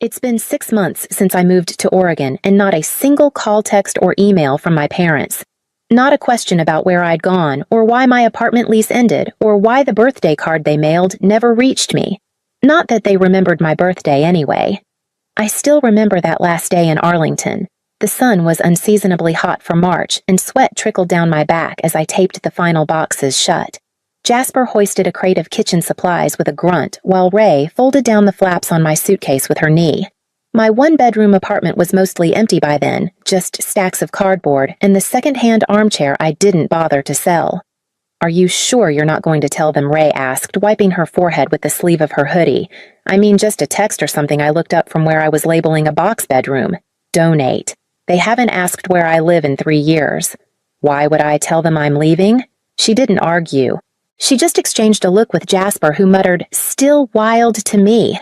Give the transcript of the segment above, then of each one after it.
It's been 6 months since I moved to Oregon, and not a single call, text, or email from my parents. Not a question about where I'd gone, or why my apartment lease ended, or why the birthday card they mailed never reached me. Not that they remembered my birthday anyway. I still remember that last day in Arlington. The sun was unseasonably hot for March, and sweat trickled down my back as I taped the final boxes shut. Jasper hoisted a crate of kitchen supplies with a grunt, while Ray folded down the flaps on my suitcase with her knee. My one-bedroom apartment was mostly empty by then, just stacks of cardboard and the second-hand armchair I didn't bother to sell. "Are you sure you're not going to tell them?" Ray asked, wiping her forehead with the sleeve of her hoodie. "I mean, just a text or something I looked up from where I was labeling a box bedroom. Donate. They haven't asked where I live in 3 years. Why would I tell them I'm leaving?" She didn't argue. She just exchanged a look with Jasper, who muttered, "Still wild to me."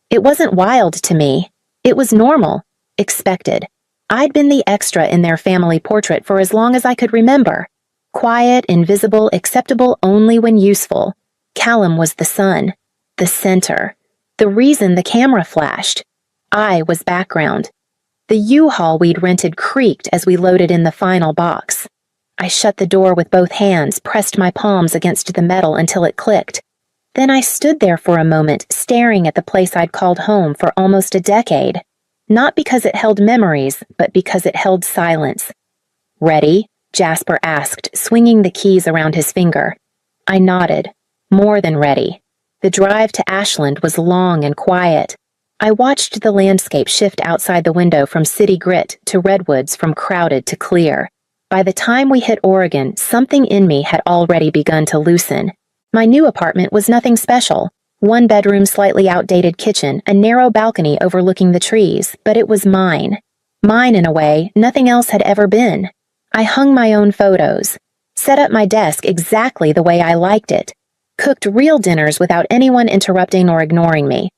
It wasn't wild to me. It was normal. Expected. I'd been the extra in their family portrait for as long as I could remember. Quiet, invisible, acceptable only when useful. Callum was the sun. The center. The reason the camera flashed. I was background. The U-Haul we'd rented creaked as we loaded in the final box. I shut the door with both hands, pressed my palms against the metal until it clicked. Then I stood there for a moment, staring at the place I'd called home for almost a decade. Not because it held memories, but because it held silence. "Ready?" Jasper asked, swinging the keys around his finger. I nodded. More than ready. The drive to Ashland was long and quiet. I watched the landscape shift outside the window from city grit to redwoods, from crowded to clear. By the time we hit Oregon, something in me had already begun to loosen. My new apartment was nothing special. One bedroom, slightly outdated kitchen, a narrow balcony overlooking the trees, but it was mine. Mine in a way nothing else had ever been. I hung my own photos, set up my desk exactly the way I liked it, cooked real dinners without anyone interrupting or ignoring me.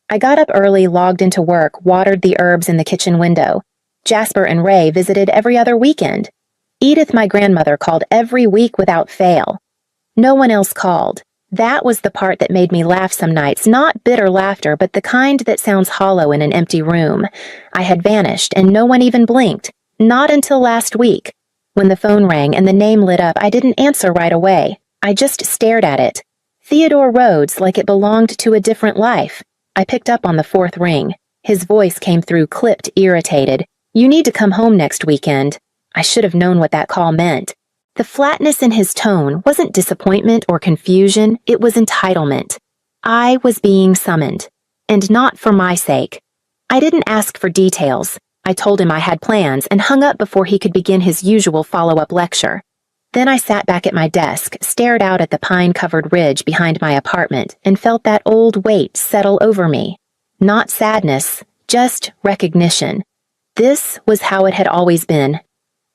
I got up early, logged into work, watered the herbs in the kitchen window. Jasper and Ray visited every other weekend. Edith, my grandmother, called every week without fail. No one else called. That was the part that made me laugh some nights, not bitter laughter, but the kind that sounds hollow in an empty room. I had vanished, and no one even blinked. Not until last week. When the phone rang and the name lit up, I didn't answer right away. I just stared at it. Theodore Rhodes, like it belonged to a different life. I picked up on the fourth ring. His voice came through, clipped, irritated. "You need to come home next weekend." I should have known what that call meant. The flatness in his tone wasn't disappointment or confusion, it was entitlement. I was being summoned. And not for my sake. I didn't ask for details. I told him I had plans and hung up before he could begin his usual follow-up lecture. Then I sat back at my desk, stared out at the pine-covered ridge behind my apartment, and felt that old weight settle over me. Not sadness, just recognition. This was how it had always been.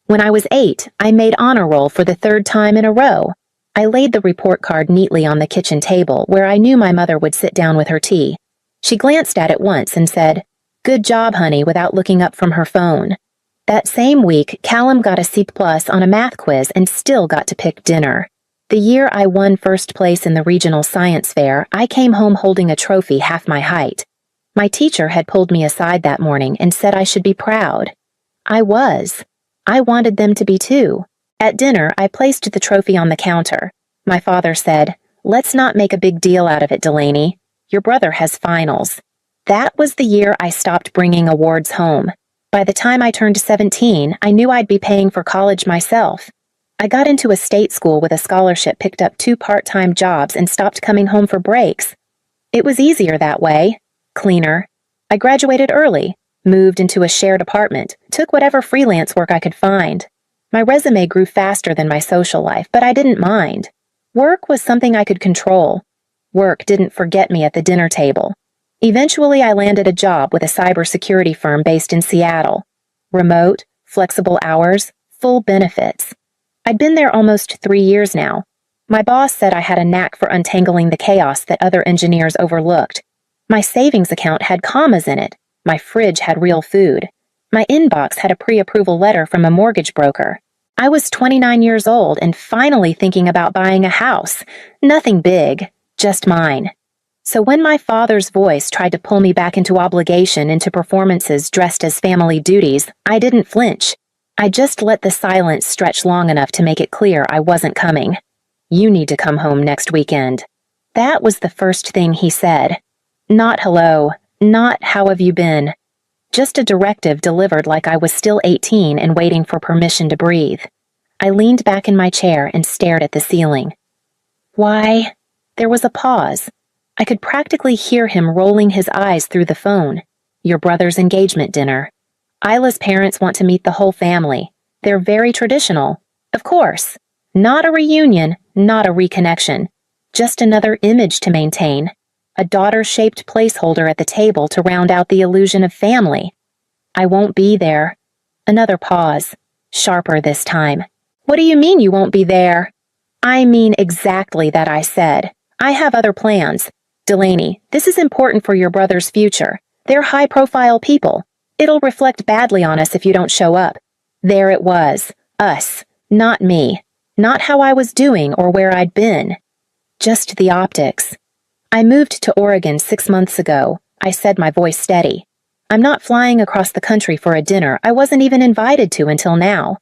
When I was 8, I made honor roll for the 3rd time in a row. I laid the report card neatly on the kitchen table, where I knew my mother would sit down with her tea. She glanced at it once and said, "Good job, honey," without looking up from her phone. That same week, Callum got a C+ on a math quiz and still got to pick dinner. The year I won first place in the regional science fair, I came home holding a trophy half my height. My teacher had pulled me aside that morning and said I should be proud. I was. I wanted them to be too. At dinner, I placed the trophy on the counter. My father said, "Let's not make a big deal out of it, Delaney. Your brother has finals." That was the year I stopped bringing awards home. By the time I turned 17, I knew I'd be paying for college myself. I got into a state school with a scholarship, picked up 2 part-time jobs, and stopped coming home for breaks. It was easier that way. Cleaner. I graduated early. Moved into a shared apartment, took whatever freelance work I could find. My resume grew faster than my social life, but I didn't mind. Work was something I could control. Work didn't forget me at the dinner table. Eventually, I landed a job with a cybersecurity firm based in Seattle. Remote, flexible hours, full benefits. I'd been there almost 3 years now. My boss said I had a knack for untangling the chaos that other engineers overlooked. My savings account had commas in it. My fridge had real food. My inbox had a pre-approval letter from a mortgage broker. I was 29 years old and finally thinking about buying a house. Nothing big, just mine. So when my father's voice tried to pull me back into obligation, into performances dressed as family duties, I didn't flinch. I just let the silence stretch long enough to make it clear I wasn't coming. You need to come home next weekend. That was the first thing he said. Not hello, not how have you been. Just a directive delivered like I was still 18 and waiting for permission to breathe. I leaned back in my chair and stared at the ceiling. Why? There was a pause. I could practically hear him rolling his eyes through the phone. Your brother's engagement dinner. Isla's parents want to meet the whole family. They're very traditional. Of course. Not a reunion, not a reconnection. Just another image to maintain. A daughter-shaped placeholder at the table to round out the illusion of family. I won't be there. Another pause. Sharper this time. What do you mean you won't be there? I mean exactly that, I said. I have other plans. Delaney, this is important for your brother's future. They're high-profile people. It'll reflect badly on us if you don't show up. There it was. Us. Not me. Not how I was doing or where I'd been. Just the optics. I moved to Oregon 6 months ago. I said, my voice steady. I'm not flying across the country for a dinner I wasn't even invited to until now.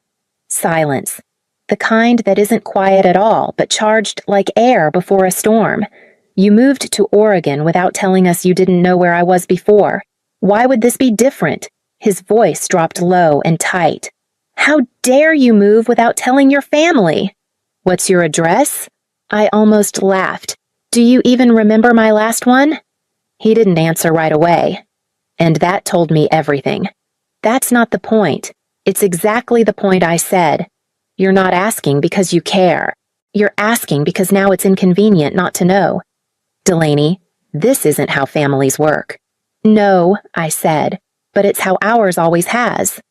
Silence. The kind that isn't quiet at all, but charged like air before a storm. You moved to Oregon without telling us you didn't know where I was before. Why would this be different? His voice dropped low and tight. How dare you move without telling your family? What's your address? I almost laughed. Do you even remember my last one? He didn't answer right away. And that told me everything. That's not the point. It's exactly the point I said. You're not asking because you care. You're asking because now it's inconvenient not to know. Delaney, this isn't how families work. No, I said, but it's how ours always has.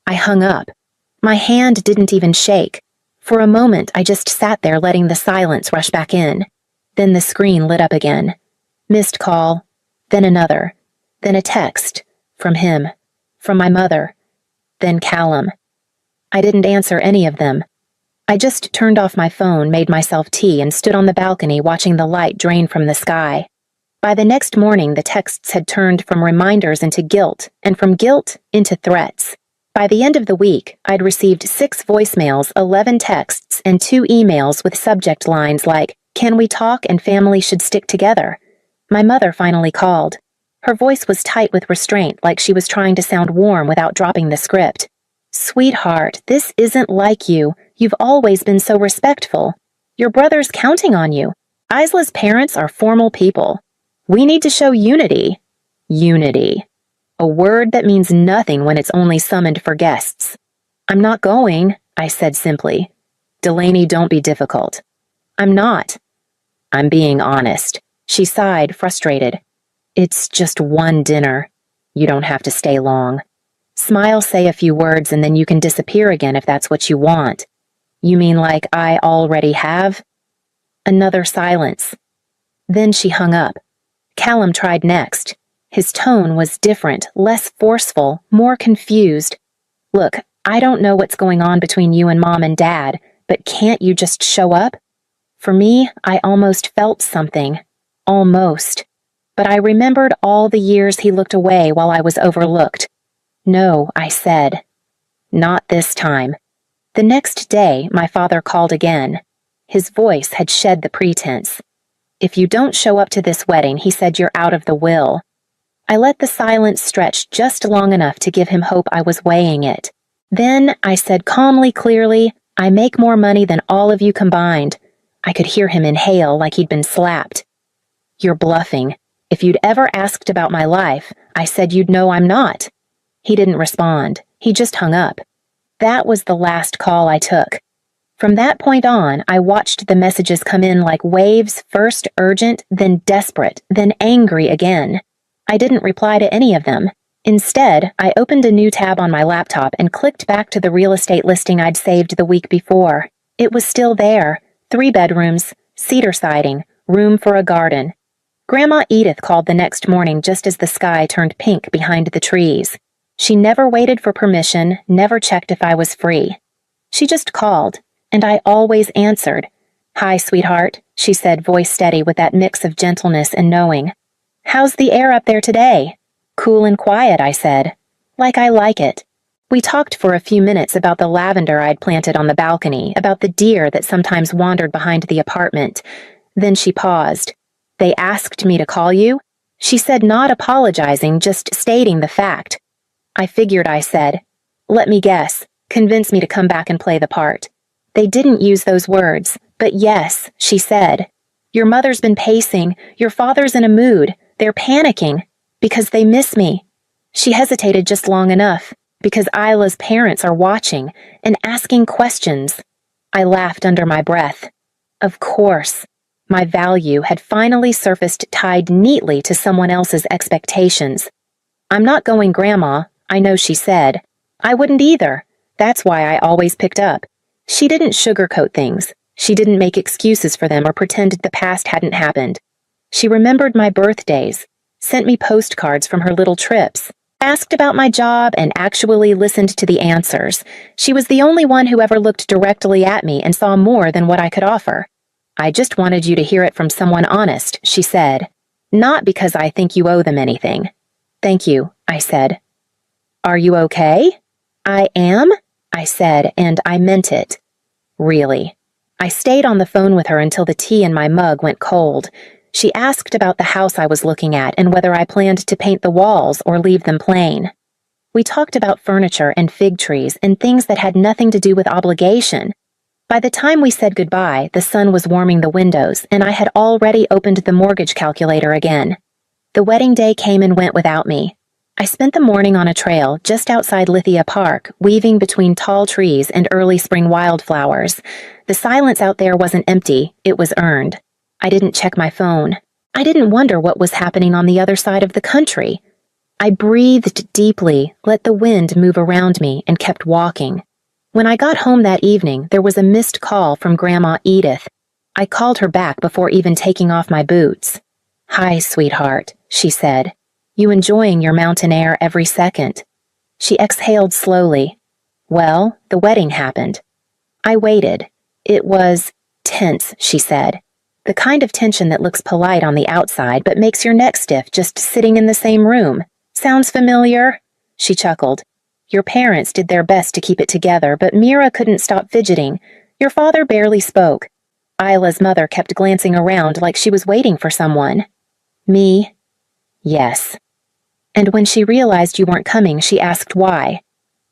I hung up. My hand didn't even shake. For a moment, I just sat there letting the silence rush back in. Then the screen lit up again. Missed call. Then another. Then a text. From him. From my mother. Then Callum. I didn't answer any of them. I just turned off my phone, made myself tea, and stood on the balcony watching the light drain from the sky. By the next morning, the texts had turned from reminders into guilt, and from guilt into threats. By the end of the week, I'd received 6 voicemails, 11 texts, and 2 emails with subject lines like, "Can we talk and family should stick together?" My mother finally called. Her voice was tight with restraint, like she was trying to sound warm without dropping the script. Sweetheart, this isn't like you. You've always been so respectful. Your brother's counting on you. Isla's parents are formal people. We need to show unity. Unity. A word that means nothing when it's only summoned for guests. I'm not going, I said simply. Delaney, don't be difficult. I'm not. I'm being honest. She sighed, frustrated. It's just one dinner. You don't have to stay long. Smile, say a few words, and then you can disappear again if that's what you want. You mean like I already have? Another silence. Then she hung up. Callum tried next. His tone was different, less forceful, more confused. Look, I don't know what's going on between you and Mom and Dad, but can't you just show up? For me, I almost felt something. Almost. But I remembered all the years he looked away while I was overlooked. No, I said. Not this time. The next day, my father called again. His voice had shed the pretense. If you don't show up to this wedding, he said, you're out of the will. I let the silence stretch just long enough to give him hope I was weighing it. Then I said calmly, clearly, I make more money than all of you combined. I could hear him inhale like he'd been slapped. You're bluffing. If you'd ever asked about my life, I said you'd know I'm not. He didn't respond. He just hung up. That was the last call I took. From that point on, I watched the messages come in like waves, first urgent, then desperate, then angry again. I didn't reply to any of them. Instead, I opened a new tab on my laptop and clicked back to the real estate listing I'd saved the week before. It was still there. 3 bedrooms, cedar siding, room for a garden. Grandma Edith called the next morning just as the sky turned pink behind the trees. She never waited for permission, never checked if I was free. She just called, and I always answered. "Hi, sweetheart," she said, voice steady with that mix of gentleness and knowing. "How's the air up there today?" "Cool and quiet," I said. "Like I like it." We talked for a few minutes about the lavender I'd planted on the balcony, about the deer that sometimes wandered behind the apartment. Then she paused. "They asked me to call you?" She said, not apologizing, just stating the fact. "I figured," I said. "Let me guess. Convince me to come back and play the part." "They didn't use those words, but yes," she said. "Your mother's been pacing. Your father's in a mood. They're panicking. Because they miss me." She hesitated just long enough. "Because Isla's parents are watching and asking questions." I laughed under my breath. Of course. My value had finally surfaced tied neatly to someone else's expectations. "I'm not going, Grandma," I know she said. I wouldn't either. That's why I always picked up. She didn't sugarcoat things. She didn't make excuses for them or pretend the past hadn't happened. She remembered my birthdays, sent me postcards from her little trips, asked about my job, and actually listened to the answers. She was the only one who ever looked directly at me and saw more than what I could offer. "I just wanted you to hear it from someone honest," she said. "Not because I think you owe them anything." "Thank you," I said. "Are you okay?" "I am," I said, and I meant it. Really. I stayed on the phone with her until the tea in my mug went cold. She asked about the house I was looking at and whether I planned to paint the walls or leave them plain. We talked about furniture and fig trees and things that had nothing to do with obligation. By the time we said goodbye, the sun was warming the windows, and I had already opened the mortgage calculator again. The wedding day came and went without me. I spent the morning on a trail just outside Lithia Park, weaving between tall trees and early spring wildflowers. The silence out there wasn't empty, it was earned. I didn't check my phone. I didn't wonder what was happening on the other side of the country. I breathed deeply, let the wind move around me, and kept walking. When I got home that evening, there was a missed call from Grandma Edith. I called her back before even taking off my boots. "Hi, sweetheart," she said. "You enjoying your mountain air every second?" She exhaled slowly. "Well, the wedding happened." I waited. "It was tense," she said. "The kind of tension that looks polite on the outside but makes your neck stiff just sitting in the same room. Sounds familiar?" She chuckled. "Your parents did their best to keep it together, but Mira couldn't stop fidgeting. Your father barely spoke. Isla's mother kept glancing around like she was waiting for someone." "Me?" "Yes." "And when she realized you weren't coming, she asked why."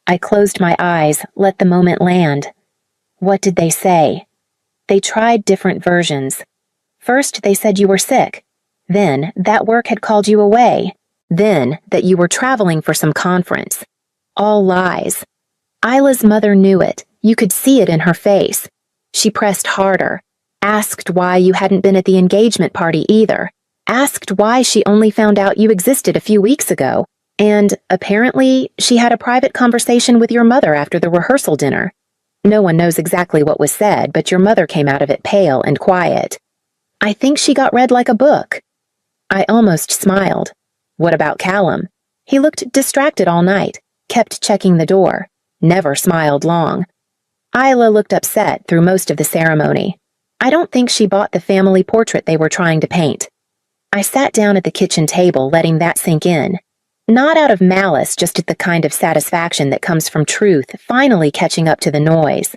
I closed my eyes, let the moment land. "What did they say?" "They tried different versions. First, they said you were sick. Then, that work had called you away. Then, that you were traveling for some conference. All lies. Isla's mother knew it. You could see it in her face. She pressed harder. Asked why you hadn't been at the engagement party either. Asked why she only found out you existed a few weeks ago. And, apparently, she had a private conversation with your mother after the rehearsal dinner. No one knows exactly what was said, but your mother came out of it pale and quiet. I think she got read like a book." I almost smiled. "What about Callum?" He looked distracted all night, kept checking the door, never smiled long. Isla looked upset through most of the ceremony. I don't think she bought the family portrait they were trying to paint. I sat down at the kitchen table, letting that sink in. Not out of malice, just at the kind of satisfaction that comes from truth finally catching up to the noise.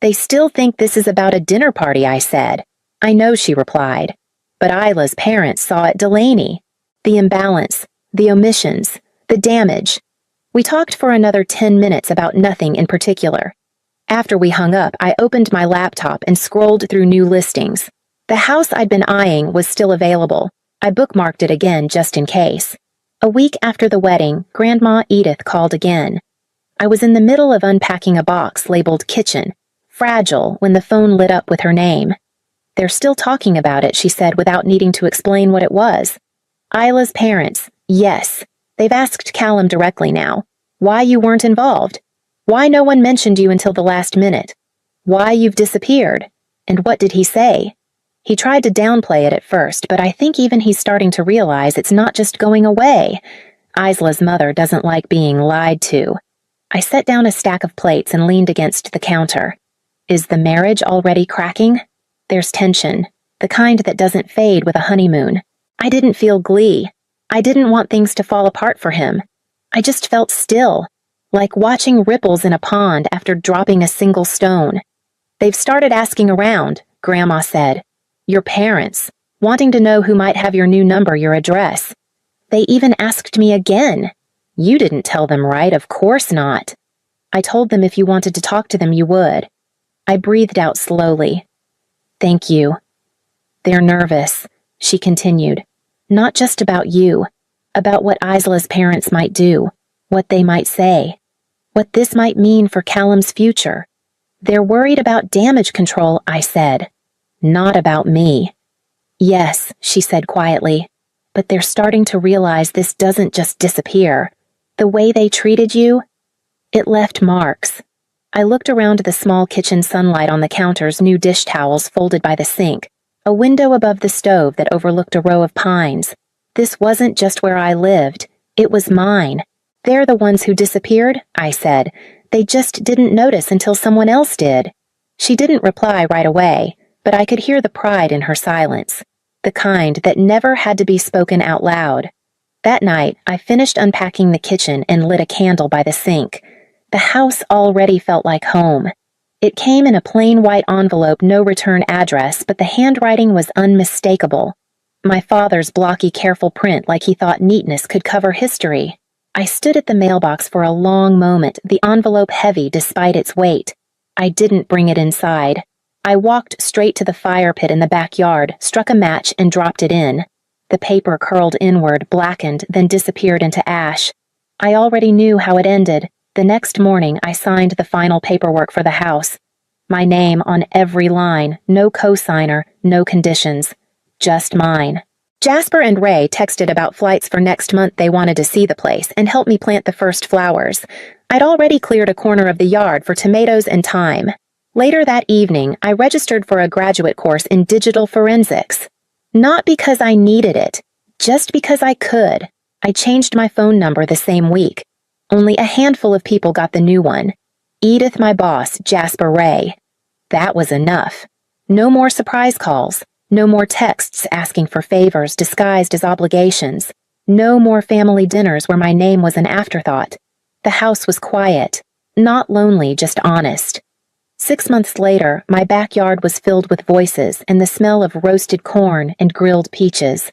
"They still think this is about a dinner party," I said. "I know," she replied. "But Isla's parents saw it Delaney. The imbalance, the omissions, the damage." We talked for another 10 minutes about nothing in particular. After we hung up, I opened my laptop and scrolled through new listings. The house I'd been eyeing was still available. I bookmarked it again just in case. A week after the wedding, Grandma Edith called again. I was in the middle of unpacking a box labeled kitchen, fragile, when the phone lit up with her name. "They're still talking about it," she said without needing to explain what it was. "Isla's parents, yes. They've asked Callum directly now. Why you weren't involved. Why no one mentioned you until the last minute. Why you've disappeared. And what did he say?" He tried to downplay it at first, but I think even he's starting to realize it's not just going away. Isla's mother doesn't like being lied to. I set down a stack of plates and leaned against the counter. "Is the marriage already cracking?" There's tension, the kind that doesn't fade with a honeymoon. I didn't feel glee. I didn't want things to fall apart for him. I just felt still, like watching ripples in a pond after dropping a single stone. They've started asking around, Grandma said. Your parents, wanting to know who might have your new number, your address. They even asked me again. You didn't tell them, right? Of course not. I told them if you wanted to talk to them, you would. I breathed out slowly. Thank you. They're nervous, she continued. Not just about you, about what Isla's parents might do, what they might say, what this might mean for Callum's future. They're worried about damage control, I said. Not about me. Yes, she said quietly, but they're starting to realize this doesn't just disappear. The way they treated you, it left marks. I looked around the small kitchen sunlight on the counters, new dish towels folded by the sink, a window above the stove that overlooked a row of pines. This wasn't just where I lived, it was mine. They're the ones who disappeared, I said. They just didn't notice until someone else did. She didn't reply right away, but I could hear the pride in her silence, the kind that never had to be spoken out loud. That night, I finished unpacking the kitchen and lit a candle by the sink. The house already felt like home. It came in a plain white envelope, no return address, but the handwriting was unmistakable. My father's blocky, careful print, like he thought neatness could cover history. I stood at the mailbox for a long moment, the envelope heavy despite its weight. I didn't bring it inside. I walked straight to the fire pit in the backyard, struck a match, and dropped it in. The paper curled inward, blackened, then disappeared into ash. I already knew how it ended. The next morning, I signed the final paperwork for the house. My name on every line, no cosigner, no conditions. Just mine. Jasper and Ray texted about flights for next month. They wanted to see the place and help me plant the first flowers. I'd already cleared a corner of the yard for tomatoes and thyme. Later that evening, I registered for a graduate course in digital forensics. Not because I needed it, just because I could. I changed my phone number the same week. Only a handful of people got the new one. Edith, my boss, Jasper, Ray. That was enough. No more surprise calls. No more texts asking for favors disguised as obligations. No more family dinners where my name was an afterthought. The house was quiet. Not lonely, just honest. 6 months later, my backyard was filled with voices and the smell of roasted corn and grilled peaches.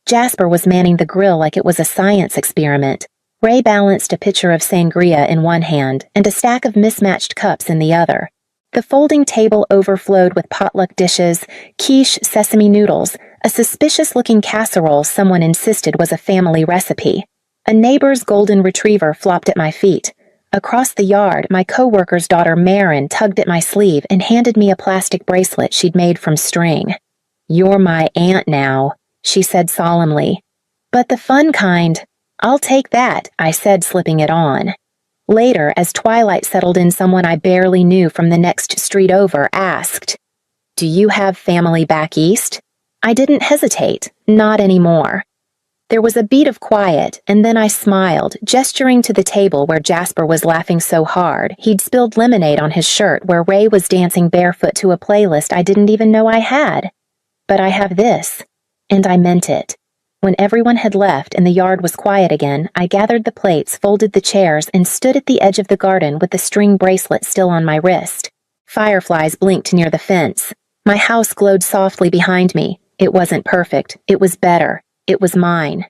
Jasper was manning the grill like it was a science experiment. Ray balanced a pitcher of sangria in one hand and a stack of mismatched cups in the other. The folding table overflowed with potluck dishes, quiche sesame noodles, a suspicious-looking casserole someone insisted was a family recipe. A neighbor's golden retriever flopped at my feet. Across the yard, my co-worker's daughter Marin tugged at my sleeve and handed me a plastic bracelet she'd made from string. "You're my aunt now," she said solemnly. "But the fun kind." "I'll take that," I said, slipping it on. Later, as twilight settled in, someone I barely knew from the next street over asked, "Do you have family back east?" I didn't hesitate, not anymore. There was a beat of quiet, and then I smiled, gesturing to the table where Jasper was laughing so hard he'd spilled lemonade on his shirt, where Ray was dancing barefoot to a playlist I didn't even know I had. "But I have this," and I meant it. When everyone had left and the yard was quiet again, I gathered the plates, folded the chairs, and stood at the edge of the garden with the string bracelet still on my wrist. Fireflies blinked near the fence. My house glowed softly behind me. It wasn't perfect. It was better. It was mine.